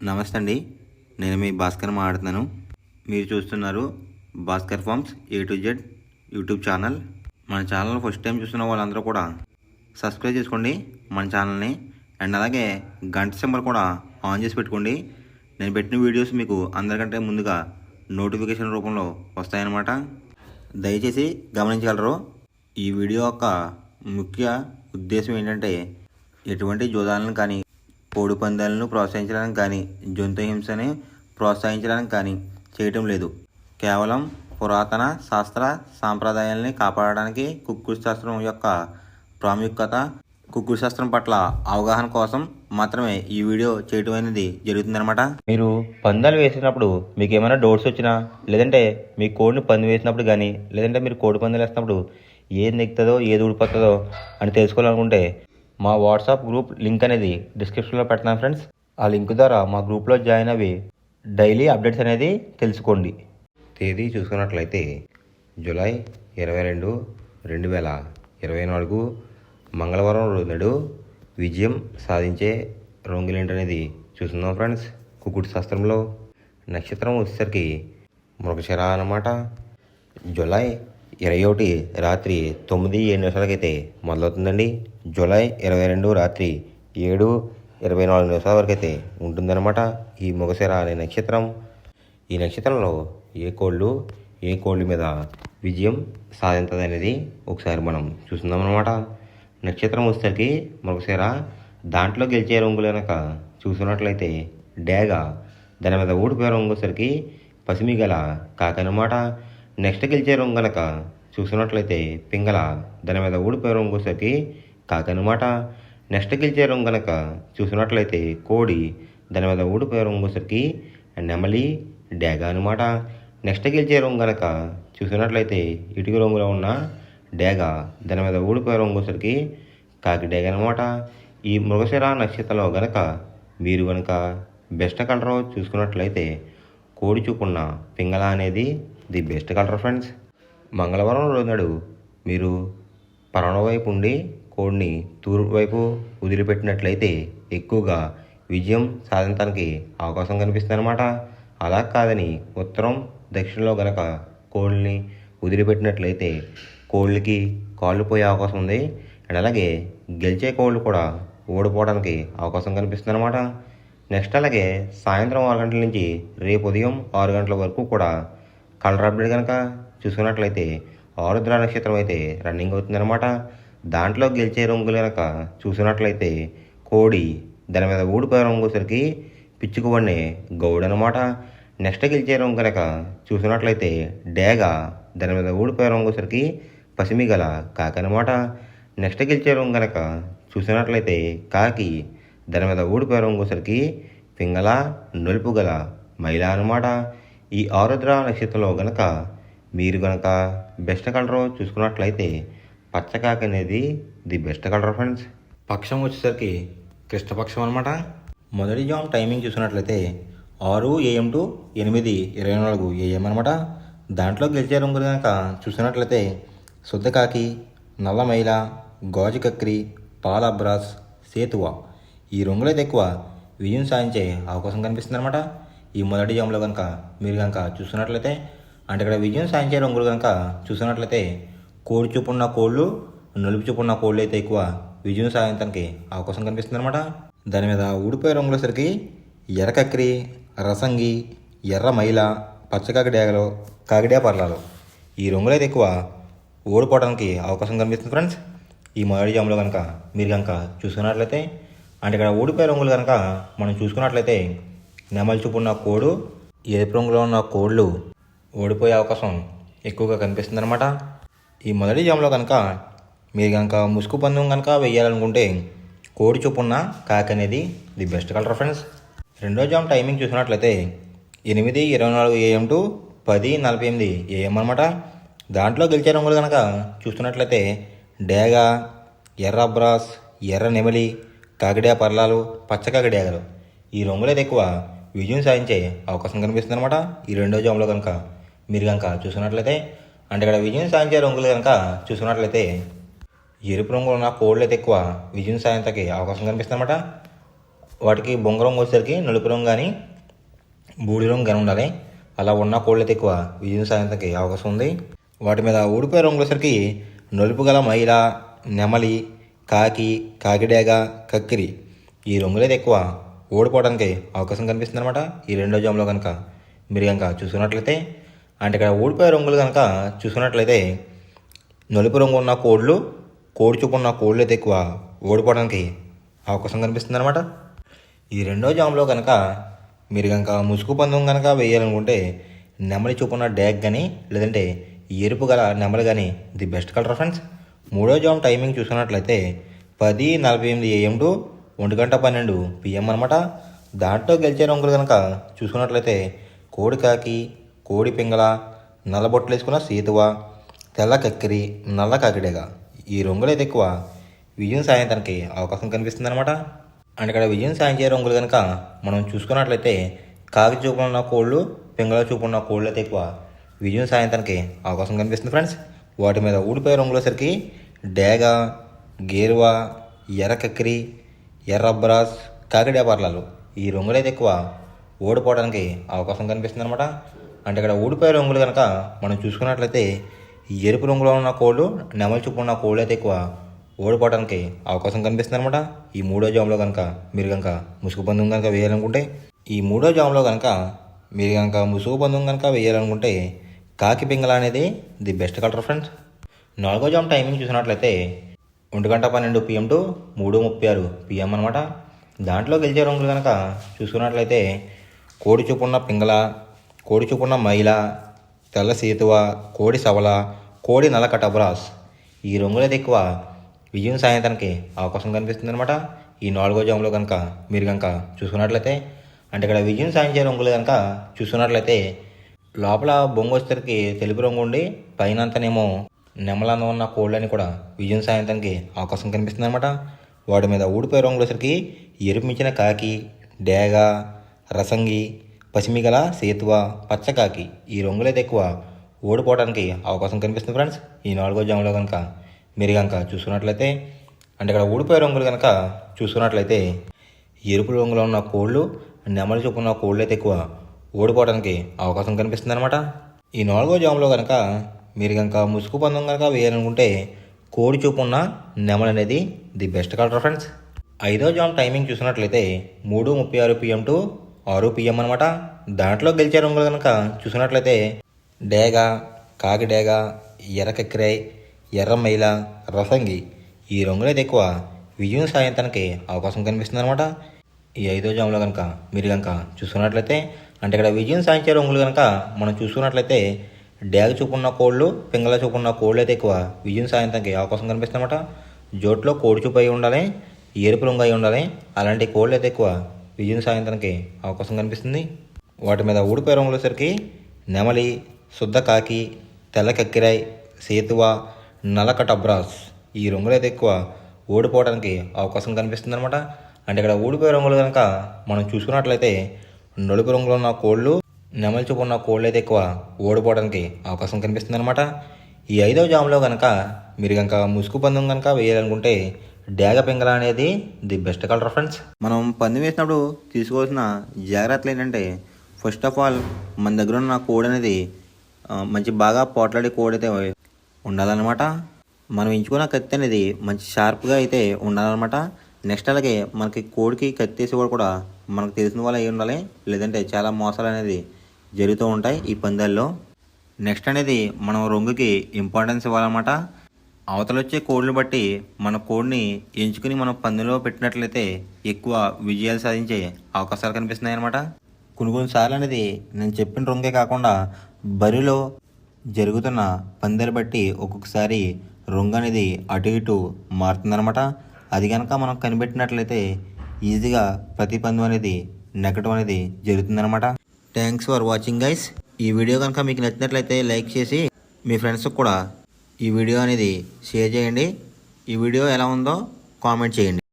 నమస్తే అండి. నేను మీ భాస్కర్ మాట్లాడుతున్నాను. మీరు చూస్తున్నారు Bhaskar farms A to Z YouTube channel. మన ఛానల్ ఫస్ట్ టైం చూస్తున్న వాళ్ళందరూ కూడా సబ్స్క్రైబ్ చేసుకోండి మన ఛానల్ని. అండ్ అలాగే గంట సింబల్ కూడా ఆన్ చేసి పెట్టుకోండి. నేను పెట్టిన వీడియోస్ మీకు అందరికంటే ముందుగా నోటిఫికేషన్ రూపంలో వస్తాయన్నమాట. దయచేసి గమనించగలరు. ఈ వీడియో యొక్క ముఖ్య ఉద్దేశం ఏంటంటే ఎటువంటి జోదాలను కానీ కోడి పందాలను ప్రోత్సహించడానికి కానీ జంతు హింసని ప్రోత్సహించడానికి కానీ చేయటం లేదు. కేవలం పురాతన శాస్త్ర సాంప్రదాయాల్ని కాపాడడానికి కుక్కుడు శాస్త్రం యొక్క ప్రాముఖ్యత, కుక్కుడు శాస్త్రం పట్ల అవగాహన కోసం మాత్రమే ఈ వీడియో చేయటం అనేది జరుగుతుందన్నమాట. మీరు పందాలు వేసినప్పుడు మీకు ఏమైనా డౌట్స్ వచ్చినా, లేదంటే మీ కోడిని పంది వేసినప్పుడు కానీ, లేదంటే మీరు కోడి పందాలు వేసినప్పుడు ఏది నెక్కుతుందో ఏది ఊడిపోతుందో అని తెలుసుకోవాలనుకుంటే మా వాట్సాప్ గ్రూప్ లింక్ అనేది డిస్క్రిప్షన్లో పెడతాను ఫ్రెండ్స్. ఆ లింక్ ద్వారా మా గ్రూప్లో జాయిన్ అవి డైలీ అప్డేట్స్ అనేది తెలుసుకోండి. తేదీ చూసుకున్నట్లయితే జూలై 22, 2024 మంగళవారం రోజు విజయం సాధించే రంగులేంటనేది చూస్తున్నాం ఫ్రెండ్స్. కుక్కుడు శాస్త్రంలో నక్షత్రం వచ్చేసరికి మృగశిర అన్నమాట. జూలై 21 రాత్రి 9:07 మొదలవుతుందండి. జూలై 22 రాత్రి 7:24 వరకు అయితే ఉంటుందన్నమాట ఈ మృగశిర అనే నక్షత్రం. ఈ నక్షత్రంలో ఏ కోళ్ళ మీద విజయం సాధించదు అనేది ఒకసారి మనం చూస్తున్నాం అన్నమాట. నక్షత్రం వచ్చేసరికి మృగశిర, దాంట్లో గెలిచే రంగులు కనుక చూసుకున్నట్లయితే డేగ, దాని మీద ఊడిపోయే రంగు వచ్చేసరికి పసిమి గల కాకనమాట. నెక్స్ట్ గెలిచే రంగు కనుక చూసుకున్నట్లయితే పింగళ, దాని మీద ఊడిపోయే రంగు వచ్చేసరికి కాకనమాట. నెక్స్ట్ గెలిచే రంగు కనుక చూసుకున్నట్లయితే కోడి, దాని మీద ఊడిపోయే రంగు వచ్చేసరికి నెమలి, డేగ అనమాట. నెక్స్ట్ గెలిచే రంగు కనుక చూసుకున్నట్లయితే ఇటుక రంగులో ఉన్న డేగ, దాని మీద ఊడిపోయే రంగు వచ్చేసరికి కాకి డేగ అనమాట. ఈ మృగశిర నక్షత్రంలో గనక మీరు కనుక బెస్ట్ కలర్ చూసుకున్నట్లయితే కోడి చూపున్న పింగళ అనేది ది బెస్ట్ కలర్ ఫ్రెండ్స్. మంగళవారం రోజు నాడు మీరు పడమర వైపు ఉండి కోడిని తూర్పు వైపు వదిలిపెట్టినట్లయితే ఎక్కువగా విజయం సాధించడానికి అవకాశం కనిపిస్తుంది అనమాట. అలా కాదని ఉత్తరం దక్షిణలో గనక కోళ్ళని వదిలిపెట్టినట్లయితే కోళ్ళకి కాళ్ళు పోయే అవకాశం ఉంది. అండ్ అలాగే గెలిచే కోళ్ళు కూడా ఓడిపోవడానికి అవకాశం కనిపిస్తుంది అనమాట. నెక్స్ట్ అలాగే సాయంత్రం 6 గంటల నుంచి రేపు ఉదయం 6 గంటల వరకు కూడా కలర్ అప్డేట్ కనుక చూసుకున్నట్లయితే ఆరుద్ర నక్షత్రం అయితే రన్నింగ్ అవుతుందన్నమాట. దాంట్లో గెలిచే రంగులు కనుక చూసినట్లయితే కోడి, దాని మీద ఊడిపోయే రంగు వచ్చేసరికి పిచ్చుకువన్నే గౌడ్ అనమాట. నెక్స్ట్ గెలిచే రంగు కనుక చూసినట్లయితే డేగ, దాని మీద ఊడిపోయే రంగు వచ్చేసరికి పసిమి గల కాకి అనమాట. నెక్స్ట్ గెలిచే రంగు కనుక చూసినట్లయితే కాకి, దాని మీద ఊడిపోయే రంగు వచ్చేసరికి పింగళ, నలుపు గల మైల అనమాట. ఈ ఆరుద్ర నక్షత్రంలో గనక మీరు గనక బెస్ట్ కలర్ చూసుకున్నట్లయితే పచ్చకాకి అనేది ది బెస్ట్ కలర్ ఫ్రెండ్స్. పక్షం వచ్చేసరికి కృష్ణపక్షం అనమాట. మొదటి జామ్ టైమింగ్ చూసినట్లయితే 6 AM to 8:24 AM అనమాట. దాంట్లో గెలిచే రంగులు కనుక చూసినట్లయితే శుద్ధకాకి, నల్ల మైల, గాజు కక్రి, పాల అబ్రాస్, సేతువ, ఈ రంగులైతే ఎక్కువ విజయం సాధించే అవకాశం కనిపిస్తుంది అనమాట. ఈ మొదటి జామ్లో కనుక మీరు కనుక చూసుకున్నట్లయితే, అంటే ఇక్కడ విజయం సాధించే రంగులు కనుక చూసుకున్నట్లయితే కోడి చూపున్న కోళ్ళు, నలుపు చూపున్న కోళ్ళు అయితే ఎక్కువ విజయం సాధించడానికి అవకాశం కనిపిస్తుంది అనమాట. దాని మీద ఊడిపోయే రంగుల సరికి ఎర్రకక్రి, రసంగి, ఎర్ర మైల, పచ్చకాకిడేగలు, కాకిడే పర్లాలు, ఈ రంగులు అయితే ఎక్కువ ఓడిపోవడానికి అవకాశం కనిపిస్తుంది ఫ్రెండ్స్. ఈ మొదటి జామ్లో కనుక మీరు కనుక చూసుకున్నట్లయితే, అంటే ఇక్కడ ఊడిపోయే రంగులు కనుక మనం చూసుకున్నట్లయితే నెమలి చూపున్న కోడు, ఎరుపు రంగులో ఉన్న కోళ్ళు ఓడిపోయే అవకాశం ఎక్కువగా కనిపిస్తుంది అనమాట. ఈ మొదటి జామ్లో కనుక మీరు కనుక ముసుగు పందెం కనుక వేయాలనుకుంటే కోడి చూపున్న కాకి అనేది ది బెస్ట్ కలర్ ఫ్రెండ్స్. రెండో జామ్ టైమింగ్ చూసినట్లయితే 8:24 AM to 10:48 AM అనమాట. దాంట్లో గెలిచే రంగులు కనుక చూస్తున్నట్లయితే డేగ, ఎర్ర అబ్రాస్, ఎర్ర నెమలి, కాకిడే పర్లాలు, పచ్చకాకిడేగలు, ఈ రంగులైతే ఎక్కువ విజయం సాధించే అవకాశం కనిపిస్తుంది అనమాట. ఈ రెండో జామ్లో కనుక మీరు కనుక చూసుకున్నట్లయితే, అంటే ఇక్కడ విజయం సాధించే రంగులు కనుక చూసుకున్నట్లయితే ఎరుపు రంగులో ఉన్న కోళ్ళు అయితే ఎక్కువ విజయం సాధించడానికి అవకాశం కనిపిస్తుంది అనమాట. వాటికి బొంగ రంగు వచ్చేసరికి నలుపు రంగు కానీ బూడి రంగు కానీ ఉండాలి. అలా ఉన్న కోళ్ళు అయితే ఎక్కువ విజయం సాధించడానికి అవకాశం ఉంది. వాటి మీద ఊడిపోయే రంగులు వచ్చేసరికి నలుపు గల మైల, నెమలి, కాకి, కాకిడేగ, కక్కిరి ఈ రంగులైతే ఎక్కువ ఓడిపోవడానికి అవకాశం కనిపిస్తుంది అనమాట. ఈ రెండో జామ్లో కనుక మీరు కనుక చూసుకున్నట్లయితే, అంటే ఇక్కడ ఓడిపోయే రంగులు కనుక చూసుకున్నట్లయితే నలుపు రంగు ఉన్న కోళ్ళు, కోడి చూపు ఉన్న కోళ్ళు అయితే ఎక్కువ ఓడిపోవడానికి అవకాశం కనిపిస్తుంది అనమాట. ఈ రెండో జామ్లో కనుక మీరు కనుక ముసుగు పందెం కనుక వేయాలనుకుంటే నెమలి చూపున్న డ్యాగ్ కానీ లేదంటే ఎరుపు గల నెమలి కానీ ది బెస్ట్ కలర్ ఫ్రెండ్స్. మూడో జామ్ టైమింగ్ చూసుకున్నట్లయితే 10:48 AM టు 1:12 PM అనమాట. దాంట్లో గెలిచే రంగులు కనుక చూసుకున్నట్లయితే కోడి కాకి, కోడి పింగళ, నల్ల బొట్లు వేసుకున్న సీతువ, తెల్ల కక్కిరి, నల్ల కాకిడేగ ఈ రంగులు అయితే ఎక్కువ విజయం సాధించడానికి అవకాశం కనిపిస్తుంది అనమాట. అండ్ ఇక్కడ విజయం సాధించే రంగులు కనుక మనం చూసుకున్నట్లయితే కాకి చూపు ఉన్న కోళ్ళు, పింగళ చూపు ఉన్న కోళ్ళు అయితే ఎక్కువ విజయం సాధించడానికి అవకాశం కనిపిస్తుంది ఫ్రెండ్స్. వాటి మీద ఊడిపోయే రంగులసరికి డేగ, గేరువ, ఎర్ర కక్కిరి, ఎర్ర అబ్రాస్, కాకిడే పర్లాలు ఈ రంగులు అయితే ఎక్కువ ఓడిపోవడానికి అవకాశం కనిపిస్తుంది అనమాట. అంటే ఇక్కడ ఊడిపోయే రంగులు కనుక మనం చూసుకున్నట్లయితే ఎరుపు రంగులో ఉన్న కోళ్ళు, నెమలి చూపు ఉన్న కోళ్ళు అయితే ఎక్కువ ఓడిపోవడానికి అవకాశం కనిపిస్తుంది అనమాట. ఈ మూడో జామ్లో కనుక మీరు కనుక ముసుగు పందెం కనుక వేయాలనుకుంటే, ఈ మూడో జామ్లో కనుక మీరు కనుక ముసుగు పందెం కనుక వేయాలనుకుంటే కాకి పింగళ అనేది ది బెస్ట్ కలర్ ఫ్రెండ్స్. నాలుగో జామ్ టైమింగ్ చూసినట్లయితే 1:12 PM టు 3:36 PM అనమాట. దాంట్లో గెలిచే రంగులు కనుక చూసుకున్నట్లయితే కోడి చూపున్న పింగళ, కోడి చూపున్న మైల, తెల్ల సీతువ, కోడి సవల, కోడి నల్ల కటబ్రాస్ ఈ రంగులైతే ఎక్కువ విజయం సాధించడానికి అవకాశం కనిపిస్తుంది అనమాట. ఈ నాలుగో జామ్లో కనుక మీరు కనుక చూసుకున్నట్లయితే, అంటే ఇక్కడ విజయం సాధించే రంగులు కనుక చూసుకున్నట్లయితే లోపల బొంగు వచ్చేసరికి తెలుపు రంగు ఉండి పైన అంతనేమో నెమలంగా ఉన్న కోళ్ళని కూడా విజయం సాధించడానికి అవకాశం కనిపిస్తుంది అనమాట. వాటి మీద ఊడిపోయే రంగులు వచ్చేసరికి ఎరుపు మించిన కాకి, డేగ, రసంగి, పసిమిగల, సేతువ, పచ్చకాకి ఈ రంగులైతే ఎక్కువ ఓడిపోవడానికి అవకాశం కనిపిస్తుంది ఫ్రెండ్స్. ఈ నాలుగో జామ్లో కనుక మీరు కనుక చూసుకున్నట్లయితే, అంటే ఇక్కడ ఊడిపోయే రంగులు కనుక చూసుకున్నట్లయితే ఎరుపు రంగులో ఉన్న కోళ్ళు, నెమలి చూపు ఉన్న కోళ్ళు అయితే ఎక్కువ ఓడిపోవడానికి అవకాశం కనిపిస్తుంది అనమాట. ఈ నాలుగో జామ్లో కనుక మీరు కనుక ముసుగు పందెం కనుక వేయాలనుకుంటే కోడి చూపు ఉన్న నెమలి అనేది ది బెస్ట్ కలర్ ఫ్రెండ్స్. ఐదో జామ్ టైమింగ్ చూసినట్లయితే 3:36 PM టు 6 PM అనమాట. దాంట్లో గెలిచే రంగులు కనుక చూసినట్లయితే డేగ, కాకి డేగ, ఎర్ర కక్కిరై, ఎర్ర మైల, రసంగి ఈ రంగులైతే ఎక్కువ విజయం సాధించడానికి అవకాశం కనిపిస్తుంది అనమాట. ఈ ఐదో జామ్లో కనుక మీరు కనుక చూసుకున్నట్లయితే, అంటే ఇక్కడ విజయం సాధించే రంగులు కనుక మనం చూసుకున్నట్లయితే డేగ చూపున్న కోళ్ళు, పింగళ చూపున్న కోళ్ళు అయితే ఎక్కువ విజయం సాధించడానికి అవకాశం కనిపిస్తుంది అనమాట. జోట్లో కోడి చూపు అయి ఉండాలి, ఎరుపు రంగు అయి ఉండాలి. అలాంటి కోళ్ళు అయితే ఎక్కువ విజయం సాధించడానికి అవకాశం కనిపిస్తుంది. వాటి మీద ఊడిపోయే రంగులు వచ్చేసరికి నెమలి, శుద్ధ కాకి, తెల్ల కక్కిరాయ్, సేతువ, నల్ల కటబ్రాస్ ఈ రంగులు అయితే ఎక్కువ ఓడిపోవడానికి అవకాశం కనిపిస్తుంది అనమాట. అంటే ఇక్కడ ఊడిపోయే రంగులు కనుక మనం చూసుకున్నట్లయితే నలుపు రంగులో ఉన్న కోళ్ళు, నెమలి చూపు ఉన్న కోళ్ళు అయితే ఎక్కువ ఓడిపోవడానికి అవకాశం కనిపిస్తుంది అనమాట. ఈ ఐదో జామ్లో కనుక మీరు కనుక ముసుగు పందెం కనుక వేయాలనుకుంటే డేగ పింగళ అనేది ది బెస్ట్ కలర్ ఫ్రెండ్స్. మనం పందెం వేసినప్పుడు తీసుకోవాల్సిన జాగ్రత్తలు ఏంటంటే, ఫస్ట్ ఆఫ్ ఆల్ మన దగ్గర ఉన్న కోడి అనేది మంచి బాగా పోట్లాడే కోడి అయితే ఉండాలన్నమాట. మనం ఎంచుకున్న కత్తి అనేది మంచి షార్ప్గా అయితే ఉండాలన్నమాట. నెక్స్ట్ అలాగే మనకి కోడికి కత్తి వేసేవాడు కూడా మనకు తెలిసిన వాళ్ళు అయి ఉండాలి, లేదంటే చాలా మోసాలు అనేది జరుగుతూ ఉంటాయి ఈ పందాల్లో. నెక్స్ట్ అనేది మనం రంగుకి ఇంపార్టెన్స్ ఇవ్వాలన్నమాట. అవతల వచ్చే కోడిని బట్టి మన కోడిని ఎంచుకుని మనం పందెంలో పెట్టినట్లయితే ఎక్కువ విజయాలు సాధించే అవకాశాలు కనిపిస్తున్నాయి అన్నమాట. కొన్నిసార్లు అనేది నేను చెప్పిన రంగే కాకుండా బరిలో జరుగుతున్న పందాలు బట్టి ఒక్కొక్కసారి రంగు అనేది అటు ఇటు మారుతుందన్నమాట. అది కనుక మనం కనిపెట్టినట్లయితే ఈజీగా ప్రతి పందెం అనేది నెగ్గడం అనేది జరుగుతుందన్నమాట. Thanks for watching guys. ఈ వీడియో కనుక మీకు నచ్చినట్లయితే లైక్ చేసి మీ ఫ్రెండ్స్కి కూడా ఈ వీడియో అనేది షేర్ చేయండి. ఈ వీడియో ఎలా ఉందో కామెంట్ చేయండి.